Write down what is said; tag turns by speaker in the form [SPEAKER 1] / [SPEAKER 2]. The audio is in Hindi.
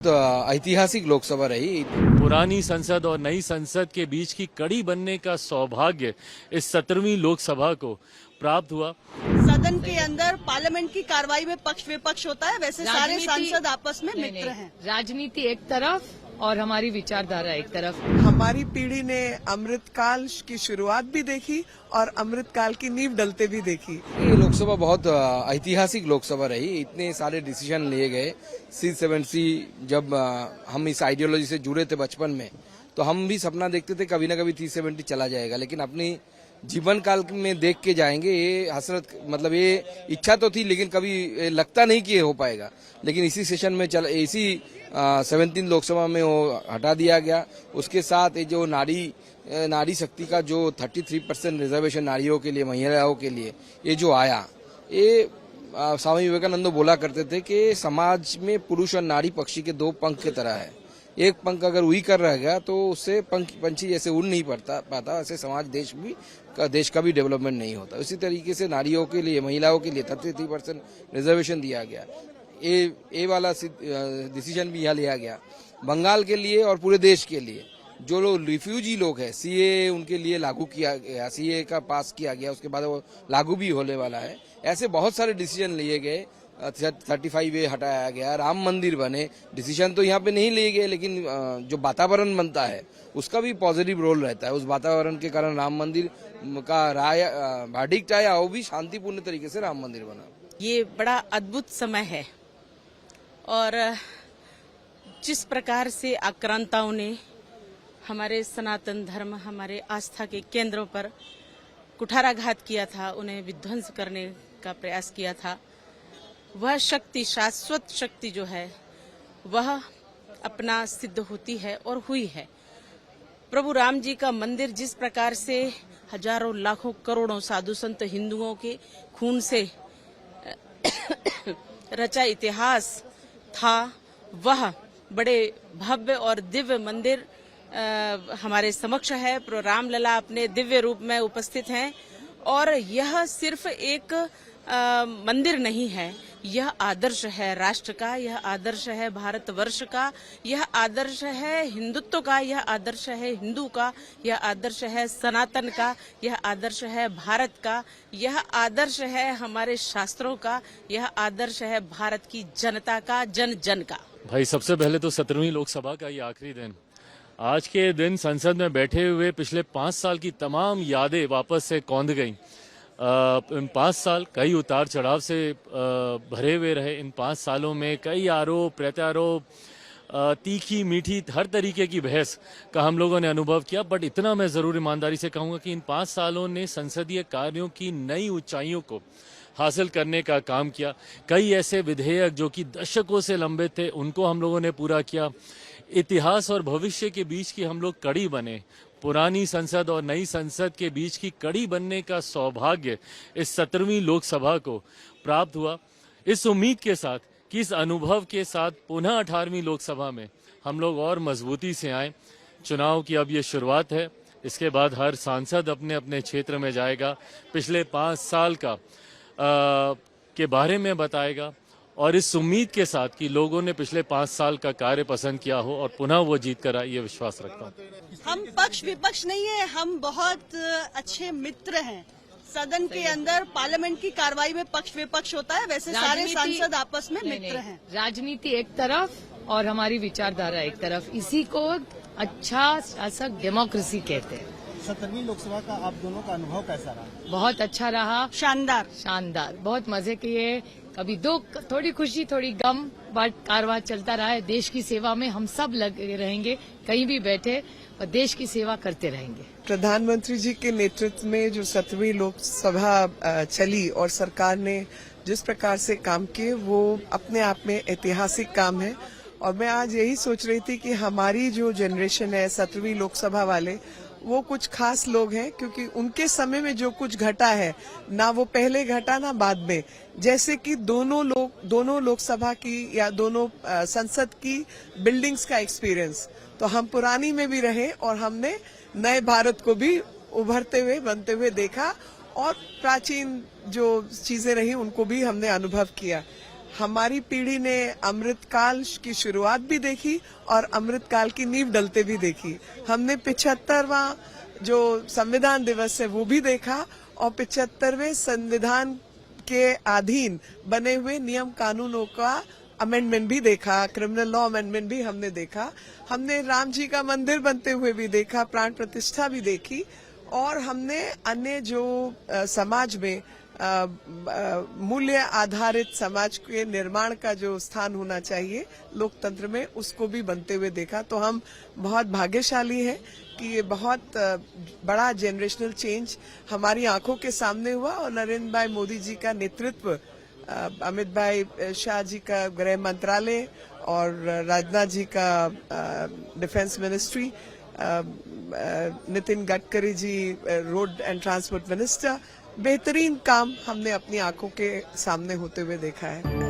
[SPEAKER 1] तो ऐतिहासिक लोकसभा रही।
[SPEAKER 2] पुरानी संसद और नई संसद के बीच की कड़ी बनने का सौभाग्य इस 17वीं लोकसभा को प्राप्त हुआ।
[SPEAKER 3] सदन के अंदर पार्लियामेंट की कार्रवाई में पक्ष विपक्ष होता है, वैसे सारे सांसद आपस में मित्र हैं।
[SPEAKER 4] राजनीति एक तरफ और हमारी विचारधारा एक तरफ।
[SPEAKER 5] हमारी पीढ़ी ने अमृतकाल की शुरुआत भी देखी और अमृतकाल की नींव डलते भी देखी।
[SPEAKER 1] ये लोकसभा बहुत ऐतिहासिक लोकसभा रही। इतने सारे डिसीजन लिए गए। C7C जब हम इस आइडियोलॉजी से जुड़े थे बचपन में, तो हम भी सपना देखते थे कभी ना कभी 370 चला जाएगा, लेकिन अपनी जीवन काल में देख के जाएंगे। ये हसरत, मतलब ये इच्छा तो थी, लेकिन कभी लगता नहीं कि ये हो पाएगा। लेकिन इसी सेशन में इसी 17 लोकसभा में वो हटा दिया गया। उसके साथ ये जो नारी शक्ति का जो 33% रिजर्वेशन नारियों के लिए, महिलाओं के लिए ये जो आया, ये स्वामी विवेकानंद बोला करते थे कि समाज में पुरुष और नारी पक्षी के दो पंख की तरह है। एक पंख अगर उड़ी कर रह गया तो उससे पंछी जैसे उड़ नहीं पाता, ऐसे समाज देश का भी डेवलपमेंट नहीं होता। इसी तरीके से नारियों के लिए, महिलाओं के लिए 33% रिजर्वेशन दिया गया। ये वाला डिसीजन भी यहाँ लिया गया। बंगाल के लिए और पूरे देश के लिए जो लोग रिफ्यूजी लोग हैं, CA उनके लिए लागू किया गया, CA का पास किया गया, उसके बाद वो लागू भी होने वाला है। ऐसे बहुत सारे डिसीजन लिए गए। 35A हटाया गया, राम मंदिर बने। डिसीजन तो यहाँ पे नहीं लिए गए, लेकिन जो वातावरण बनता है उसका भी पॉजिटिव रोल रहता है। उस वातावरण के कारण राम मंदिर का वर्डिक्ट आया, वो भी शांतिपूर्ण तरीके से राम मंदिर बना।
[SPEAKER 3] ये बड़ा अद्भुत समय है और जिस प्रकार से आक्रांताओं ने हमारे सनातन धर्म, हमारे आस्था के केंद्रों पर कुठाराघात किया था, उन्हें विध्वंस करने का प्रयास किया था, वह शक्ति, शाश्वत शक्ति जो है, वह अपना सिद्ध होती है और हुई है। प्रभु राम जी का मंदिर जिस प्रकार से हजारों लाखों करोड़ों साधु संत हिंदुओं के खून से रचा इतिहास था, वह बड़े भव्य और दिव्य मंदिर हमारे समक्ष है। प्रभु रामलला अपने दिव्य रूप में उपस्थित हैं और यह सिर्फ एक मंदिर नहीं है, यह आदर्श है राष्ट्र का, यह आदर्श है भारतवर्ष का, यह आदर्श है हिंदुत्व का, यह आदर्श है हिंदू का, यह आदर्श है सनातन का, यह आदर्श है भारत का, यह आदर्श है हमारे शास्त्रों का, यह आदर्श है भारत की जनता का, जन जन का।
[SPEAKER 2] भाई, सबसे पहले तो 17वीं लोकसभा का ये आखिरी दिन, आज के दिन संसद में बैठे हुए पिछले 5 साल की तमाम यादें वापस से कौंध गईं। इन 5 साल कई उतार चढ़ाव से भरे हुए रहे। इन 5 सालों में कई आरोप प्रत्यारोप, तीखी मीठी हर तरीके की बहस का हम लोगों ने अनुभव किया। बट इतना मैं जरूर ईमानदारी से कहूँगा कि इन 5 सालों ने संसदीय कार्यों की नई ऊंचाइयों को हासिल करने का काम किया। कई ऐसे विधेयक जो कि दशकों से लंबित थे, उनको हम लोगों ने पूरा किया। इतिहास और भविष्य के बीच की हम लोग कड़ी बने। पुरानी संसद और नई संसद के बीच की कड़ी बनने का सौभाग्य इस 17वीं लोकसभा को प्राप्त हुआ। इस उम्मीद के साथ कि इस अनुभव के साथ पुनः 18वीं लोकसभा में हम लोग और मजबूती से आए। चुनाव की अब ये शुरुआत है। इसके बाद हर सांसद अपने अपने क्षेत्र में जाएगा, पिछले 5 साल का के बारे में बताएगा और इस उम्मीद के साथ कि लोगों ने पिछले 5 साल का कार्य पसंद किया हो और पुनः वो जीत कर आए, ये विश्वास रखता हूँ।
[SPEAKER 3] हम पक्ष विपक्ष नहीं है, हम बहुत अच्छे मित्र हैं। सदन के अंदर पार्लियामेंट की कार्रवाई में पक्ष विपक्ष होता है, वैसे सारे सांसद आपस में मित्र हैं।
[SPEAKER 4] राजनीति एक तरफ और हमारी विचारधारा एक तरफ, इसी को अच्छा शासक डेमोक्रेसी कहते हैं।
[SPEAKER 6] 17वीं लोकसभा का आप दोनों का अनुभव कैसा रहा?
[SPEAKER 4] बहुत अच्छा रहा, शानदार, बहुत मजे किए। कभी दुख, थोड़ी खुशी, थोड़ी गम, बट कारवां चलता रहा है। देश की सेवा में हम सब लगे रहेंगे, कहीं भी बैठे और देश की सेवा करते रहेंगे।
[SPEAKER 5] प्रधानमंत्री जी के नेतृत्व में जो 17वीं लोकसभा चली और सरकार ने जिस प्रकार से काम किए, वो अपने आप में ऐतिहासिक काम है। और मैं आज यही सोच रही थी कि हमारी जो जनरेशन है 17वीं लोकसभा वाले, वो कुछ खास लोग हैं, क्योंकि उनके समय में जो कुछ घटा है, ना वो पहले घटा ना बाद में। जैसे कि दोनों लोकसभा की या दोनों संसद की बिल्डिंग्स का एक्सपीरियंस, तो हम पुरानी में भी रहे और हमने नए भारत को भी उभरते हुए, बनते हुए देखा और प्राचीन जो चीजें रही उनको भी हमने अनुभव किया। हमारी पीढ़ी ने अमृतकाल की शुरुआत भी देखी और अमृतकाल की नींव डलते भी देखी। हमने 75वां जो संविधान दिवस है वो भी देखा और 75वें संविधान के अधीन बने हुए नियम कानूनों का अमेंडमेंट भी देखा, क्रिमिनल लॉ अमेंडमेंट भी हमने देखा। हमने राम जी का मंदिर बनते हुए भी देखा, प्राण प्रतिष्ठा भी देखी और हमने अन्य जो समाज में मूल्य आधारित समाज के निर्माण का जो स्थान होना चाहिए लोकतंत्र में, उसको भी बनते हुए देखा। तो हम बहुत भाग्यशाली हैं कि ये बहुत बड़ा जनरेशनल चेंज हमारी आंखों के सामने हुआ और नरेंद्र भाई मोदी जी का नेतृत्व, अमित भाई शाह जी का गृह मंत्रालय और राजनाथ जी का defence ministry, Nitin Gadkari ji road and transport minister, बेहतरीन काम हमने अपनी आंखों के सामने होते हुए देखा है।